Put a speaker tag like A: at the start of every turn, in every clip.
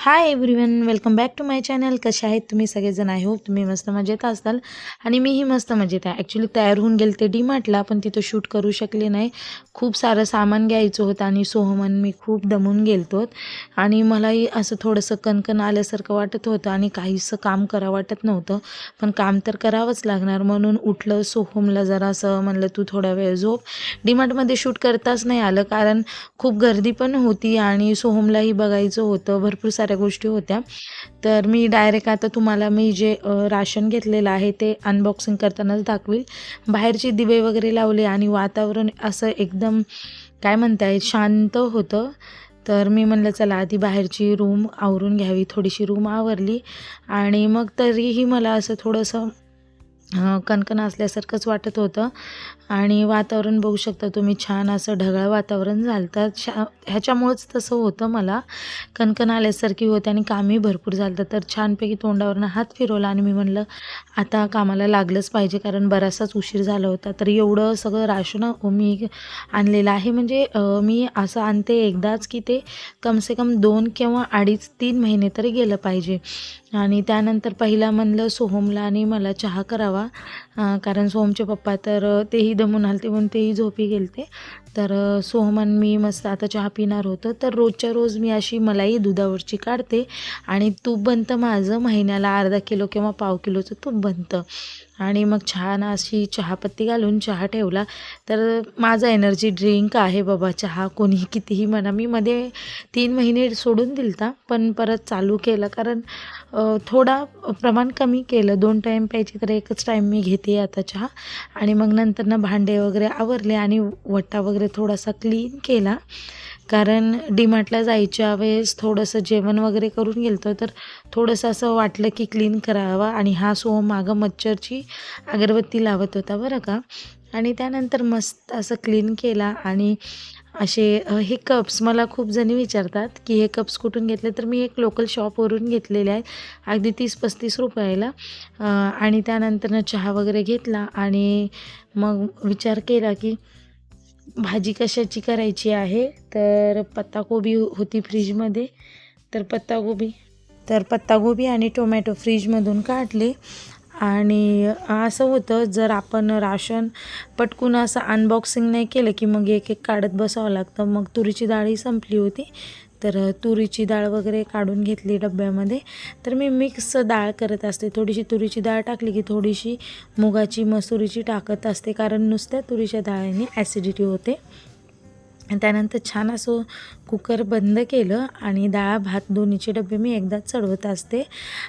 A: High everyone, welcome back to my channel. कसे आहेत तुम्ही सगळेजण? आय होप तुम्ही मस्त मजेत असाल आणि मीही मस्त मजेत आहे. ॲक्च्युली तयार होऊन गेले ते डीमार्टला, पण तिथं शूट करू शकले नाही. खूप सारं सामान घ्यायचं होतं आणि सोहमन मी खूप दमून गेलतो आणि मलाही असं थोडंसं कणकण आल्यासारखं वाटत होतं आणि काहीसं काम करावं वाटत नव्हतं. पण काम तर करावंच लागणार म्हणून उठलं. सोहमला जरासं म्हणलं तू थोडा वेळ झोप. डीमार्टमध्ये शूट करताच नाही आलं कारण खूप गर्दी पण होती आणि सोहमलाही बघायचं होतं. भरपूर साऱ्या गोष्टी होत्या. तर मी डायरेक्ट आता तुम्हाला मी जे राशन घेतलेलं आहे ते अनबॉक्सिंग करतानाच दाखवेल. बाहेरचे दिवे वगैरे लावले आणि वातावरण असं एकदम काय म्हणता येईल शांत होतं. तर मी म्हणलं चला आधी बाहेरची रूम आवरून घ्यावी. थोडीशी रूम आवरली आणि मग तरीही मला असं थोडंसं कणकण असल्यासारखंच वाटत होतं आणि वातावरण बघू शकता तुम्ही, छान असं ढगाळ वातावरण झालं तर ह्याच्यामुळंच तसं होतं. मला कणकण आल्यासारखी होते आणि कामही भरपूर झालं तर छानपैकी तोंडावरनं हात फिरवला आणि मी म्हणलं आता कामाला लागलंच पाहिजे कारण बराचसाच उशीर झाला होता. तर एवढं सगळं राशन मी आणलेलं आहे. म्हणजे मी असं आणते एकदाच की ते कमसे कम 2 किंवा 2.5-3 महिने तरी गेलं पाहिजे. आणि त्यानंतर पहिला म्हणलं सोहमला आणि मला चहा करावा, कारण सोहमचे पप्पा तर तेही दमून आलते म्हणून तेही झोपी गेलते. तर सोहम आणि मी मस्त आता चहा पिणार होतो. तर रोजच्या रोज मी अशी मलाई दुधावरची काढते आणि तूप बनतं माझं महिन्याला अर्धा किलो किंवा पाव किलोचं तूप बनतं. आणि मग छान अशी चहापत्ती घालून चहा ठेवला. तर माझा एनर्जी ड्रिंक आहे बाबा चहा. कोणीही कितीही म्हणा. मी मध्ये 3 महिने सोडून दिलता पण परत चालू केलं कारण थोडा प्रमाण कमी केलं. 2 टाईम प्यायची तर 1च टाईम मी घेते आता चहा. आणि मग नंतर भांडे वगैरे आवरले आणि वटा वगैरे थोडासा क्लीन केला कारण डीमार्टला जायच्या वेळेस थोडंसं जेवण वगैरे करून गेलतो तर थोडंसं असं वाटलं की क्लीन करावं. आणि हा सोहम मागं मच्छरची अगरबत्ती लावत होता बरं का. आणि त्यानंतर मस्त असं क्लीन केला. आणि असे हे कप्स मला खूप जणी विचारतात की हे कप्स कुठून घेतले, तर मी एक लोकल शॉपवरून घेतलेले आहेत अगदी 30-35 रुपयाला. आणि त्यानंतर चहा वगैरे घेतला आणि मग विचार केला की भाजी कशाची करायची आहे. तर पत्ताकोबी होती फ्रीजमध्ये, तर पत्ताकोबी आणि टोमॅटो फ्रीजमधून काढले. आणि असं होतं जर आपण राशन पटकून असं अनबॉक्सिंग नाही केलं की मग एक एक काढत बसावं लागतं. मग तुरीची डाळही संपली होती तर तुरीची डाळ वगैरे काढून घेतली डब्यामध्ये. तर मी मिक्स डाळ करत असते. थोडीशी तुरीची डाळ टाकली की थोडीशी मुगाची मसुरीची टाकत असते कारण नुसत्या तुरीच्या डाळीने ॲसिडिटी होते. त्यानंतर छान असं कुकर बंद केलं आणि डाळ भात दोन्हीचे डबे मी एकदाच चढवत असते.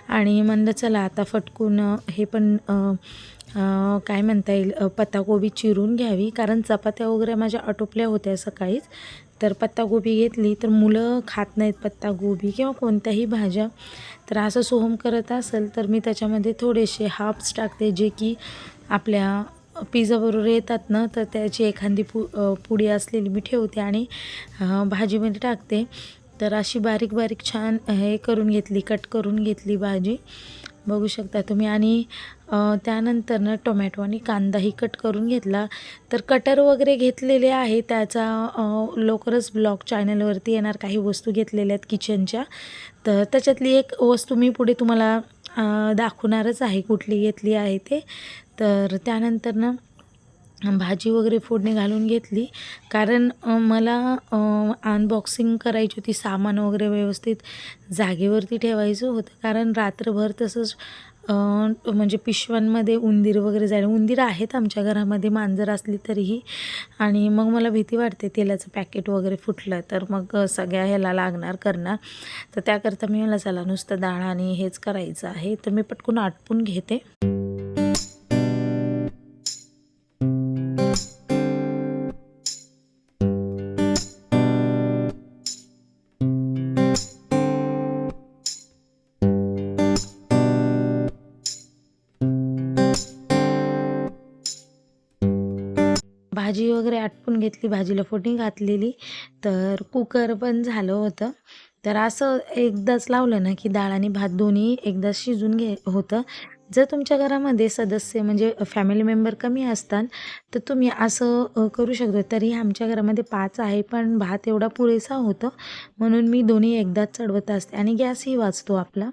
A: आणि म्हणलं चला आता फटकून हे पण काय म्हणता येईल पत्ताकोबी चिरून घ्यावी कारण चपात्या वगैरे माझ्या आटोपल्या होत्या सकाळीच. तर पत्ताकोबी घेतली तर मुलं खात नाहीत पत्ताकोबी किंवा कोणत्याही भाज्या. तर असं सोहम करत असेल तर मी त्याच्यामध्ये थोडेसे हार्ब्स टाकते जे की आपल्या पिझ्झाबरोबर येतात ना, तर त्याची एखादी पुडी असलेली मी ठेवते आणि भाजीमध्ये टाकते. तर अशी बारीक बारीक छान हे करून घेतली, कट करून घेतली भाजी बघू शकता तुम्ही. आणि त्यानंतर ना टोमॅटो आणि कांदाही कट करून घेतला. तर कटर वगैरे घेतलेले आहे त्याचा लवकरच ब्लॉग चॅनलवरती येणार. काही वस्तू घेतलेल्या आहेत किचनच्या, तर त्याच्यातली एक वस्तू मी पुढे तुम्हाला दाखवणारच आहे कुठली घेतली आहे ते. तर त्यानंतर ना भाजी वगैरे फोडणी घालून घेतली कारण मला अनबॉक्सिंग करायची होती. सामान वगैरे व्यवस्थित जागेवरती ठेवायचं होतं कारण रात्रभर तसंच म्हणजे पिशव्यांमध्ये उंदीर वगैरे जायला. उंदीर आहेत आमच्या घरामध्ये, मांजर असली तरीही. आणि मग मला भीती वाटते तेलाचं पॅकेट वगैरे फुटलं तर मग सगळ्या ह्याला लागणार करणार. तर त्याकरता मी मला चला नुसतं डाळ आणि हेच करायचं आहे तर मी पटकून आटपून घेते. भाजी वगैरे आटपून घेतली, भाजीला फोडणी घातलेली. तर कुकर पण झालं होतं. तर असं एकदाच लावलं ना की डाळ आणि भात दोन्ही एकदाच शिजून होतं. जर तुमच्या घरामध्ये सदस्य म्हणजे फॅमिली मेंबर कमी असतात तर तुम्ही असं करू शकता. तरी आमच्या घरामध्ये 5 आहे, पण भात एवढा पुरेसा होतो म्हणून मी दोन्ही एकदाच चढवत असते आणि गॅसही वाचतो आपला.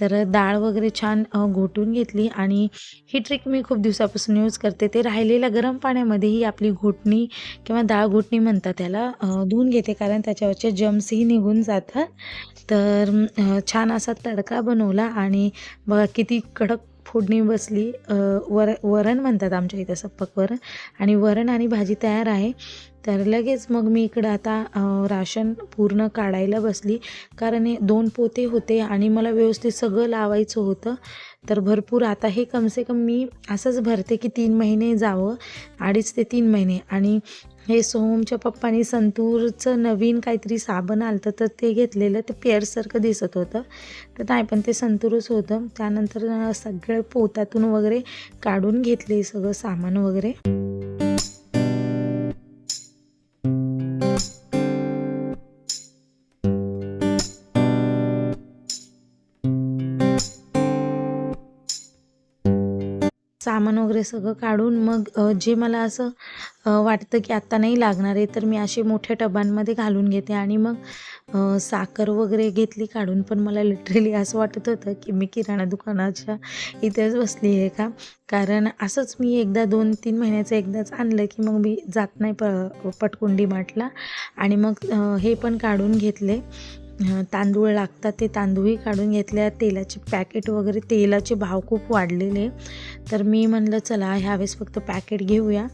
A: तर डाळ वगैरे छान घोटून घेतली आणि ही ट्रिक मी खूप दिवसापासून यूज करते. ते राहिलेल्या गरम पाण्यामध्येही आपली घोटणी किंवा डाळ घोटणी म्हणतात त्याला धुवून घेते, कारण त्याच्यावरचे जर्म्सही निघून जातात. तर छान असा तडका बनवला आणि बघा किती कडक फोडणी बसली. वरण म्हणतात आमच्या इथं, सप्पक वरण, आणि वरण आणि भाजी तयार आहे. तर लगेच मग मी इकडं आता राशन पूर्ण काढायला बसली, कारण हे 2 पोते होते आणि मला व्यवस्थित सगळं लावायचं होतं. तर भरपूर आता हे कमसे कम मी असंच भरते की 3 महिने जावं, 2.5 ते 3 महिने. आणि हे सोहमच्या पप्पांनी संतूरचं नवीन काहीतरी साबण आलं होतं, तर ते घेतलेलं, ते पेअरसारखं दिसत होतं. तर नाही, पण ते संतूरच होतं. त्यानंतर सगळं पोत्यातून वगैरे काढून घेतले सगळं सामान वगैरे. सामान वगैरे सगळं काढून मग जे मला असं वाटतं की आत्ता नाही लागणार आहे, तर मी असे मोठ्या टबांमध्ये घालून घेते. आणि मग साखर वगैरे घेतली काढून. पण मला लिटरली असं वाटत होतं की मी किराणा दुकानाच्या इथेच बसली आहे का, कारण असंच मी एकदा 2-3 महिन्याचं एकदाच आणलं की मग मी जात नाही पटकन डीमार्टला. आणि मग हे पण काढून घेतले. तांदूळ लागतात ते तांदूळही काढून घेतले. तेलाचे पॅकेट वगैरे, तेलाचे भाव खूप वाढलेले, तर मी म्हणलं चला ह्यावेळेस फक्त पॅकेट घेऊया,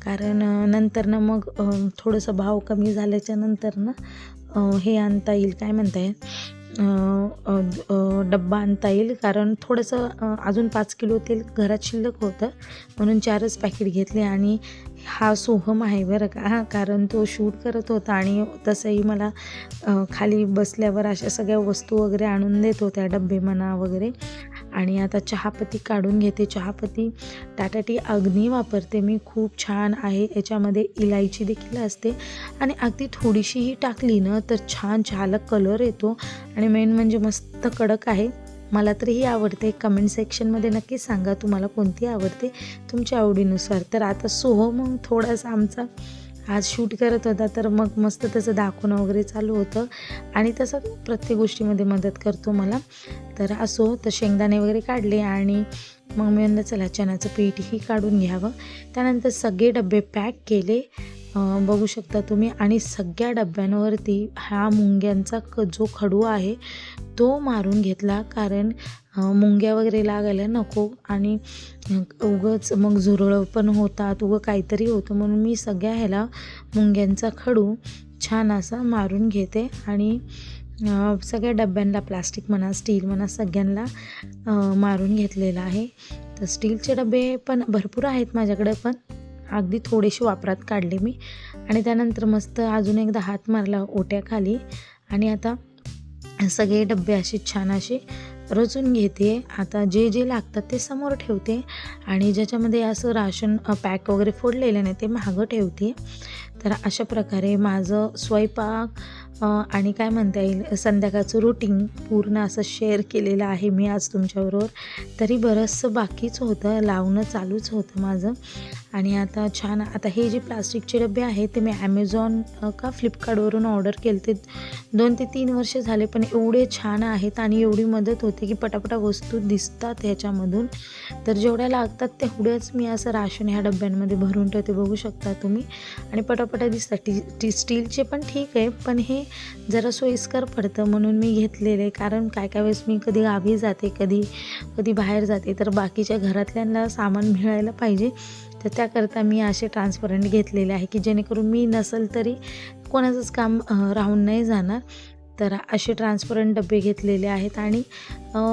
A: कारण नंतरनं मग थोडंसं भाव कमी झाल्याच्या नंतरनं हे आणता येईल, काय म्हणता येईल, डब्बा आणता येईल. कारण थोडंसं अजून 5 किलो तेल घरात शिल्लक होतं म्हणून 4च पॅकेट घेतले. आणि हा सोहम आहे बरं का, कारण तो शूट करत होता आणि तसंही मला खाली बसल्यावर अशा सगळ्या वस्तू वगैरे आणून देत होत्या, डब्बे म्हणा वगैरे. आणि आता चहापत्ती काढून घेते. चहापत्ती टाटा टी अग्नी वापरते मी, खूप छान आहे. याच्यामध्ये इलायची देखील असते आणि अगदी थोडीशीही टाकली ना तर छान चहाला कलर येतो आणि मेन म्हणजे मस्त कडक आहे. मला तर ही आवडते. कमेंट सेक्शनमध्ये नक्की सांगा तुम्हाला कोणती आवडते, तुमच्या आवडीनुसार. तर आता सोहम थोडासा आमचा आज शूट करत होता, तर मग मस्त त्याचं दाखवणं वगैरे चालू होतं आणि तसं प्रत्येक गोष्टीमध्ये मदत करतो मला. तर असो, तर शेंगदाणे वगैरे काढले आणि मग मी म्हणलं चला चण्याचं पीठही काढून घ्यावं. त्यानंतर सगळे डबे पॅक केले, बघू शकता तुम्ही. आणि सगळ्या डब्यांवरती हा मुंग्यांचा जो खडू आहे तो मारून घेतला, कारण मुंग्या वगैरे लागायला नको आणि उगाच मग झुरळं पण होतात, उगं काहीतरी होतं, म्हणून मी सगळ्या ह्याला मुंग्यांचा खडू छान असा मारून घेते. आणि सगळ्या डब्यांना, प्लास्टिक म्हणा स्टील म्हणा, सगळ्यांना मारून घेतलेला आहे. तर स्टीलचे डबे पण भरपूर आहेत माझ्याकडे, पण अगदी थोडेसे वापरात काढले मी. आणि त्यानंतर मस्त अजून एकदा हात मारला ओट्याखाली आणि आता सगळे डबे असे छान असे रचून घेते. आता जे जे लागतात ते समोर ठेवते आणि ज्याच्यामध्ये असं राशन पॅक वगैरे फोडलेलं नाही ते मागं ठेवते. तर अशा प्रकारे माझं स्वयंपाक आणि काय म्हणता येईल संध्याकाळचं रुटीन पूर्ण असं शेअर केलेलं आहे मी आज तुमच्याबरोबर. तरी बरंचसं बाकीच होतं, लावणं चालूच होतं माझं. आणि आता छान, आता हे जे प्लास्टिकचे डबे आहेत ते मी ॲमेझॉन का फ्लिपकार्टवरून ऑर्डर केले. ते 2 ते 3 वर्ष झाले, पण एवढे छान आहेत आणि एवढी मदत होते की पटापटा वस्तू दिसतात ह्याच्यामधून. तर जेवढ्या लागतात तेवढ्याच मी असं राशन ह्या डब्यांमध्ये भरून ठेवते, बघू शकता तुम्ही. आणि पटापटा दिसतात. स्टीलचे पण ठीक आहे, पण हे जरा सोयीस्कर पडतं म्हणून मी घेतलेले. कारण काय काय वेळेस मी कधी गावी जाते, कधी बाहेर जाते, तर बाकीच्या घरातल्यांना सामान मिळायला पाहिजे, तर त्याकरता मी असे ट्रान्सपरंट घेतलेले आहे की जेणेकरून मी नसेल तरी कोणाचंच काम राहून नाही जाणार. तर असे ट्रान्सपरंट डबे घेतलेले आहेत. आणि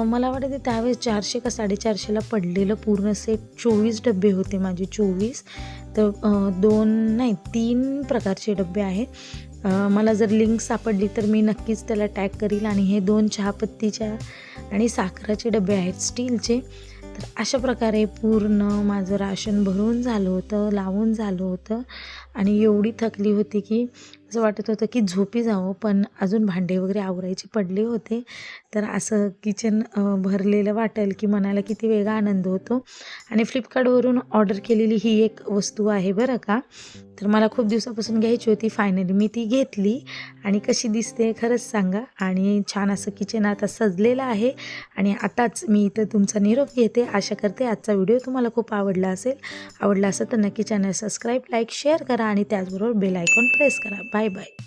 A: मला वाटते त्यावेळेस 400 का 450ला पडलेलं पूर्ण सेट. 24 डबे होते माझे, 24. तर 3 प्रकारचे डबे आहेत. मला जर लिंक सापडली तर मी नक्कीच त्याला टॅग करील. आणि हे 2 चहापत्तीच्या आणि साखराचे डबे आहेत स्टीलचे. तर अशा प्रकारे पूर्ण माझं राशन भरून झालं होतं, लावून झालं होतं. आणि एवढी थकली होती की असं वाटत होतं की झोपी जावं, पण अजून भांडे वगैरे आवरायचे पडले होते. तर असं किचन भरलेलं वाटेल की मनाला किती वेगळा आनंद होतो. आणि फ्लिपकार्टवरून ऑर्डर केलेली ही एक वस्तू आहे बरं का. तर मला खूप दिवसापासून घ्यायची होती. फायनली मी ती घेतली आणि कशी दिसते खरंच सांगा. आणि छान असं किचन आता सजलेलं आहे. आणि आताच मी इथं तुमचा निरोप घेते. आशा करते आजचा व्हिडिओ तुम्हाला खूप आवडला असेल. आवडला असेल तर नक्की चॅनल सबस्क्राईब, लाईक, शेअर करा आणि त्याचबरोबर बेल आयकॉन प्रेस करा. Bye bye.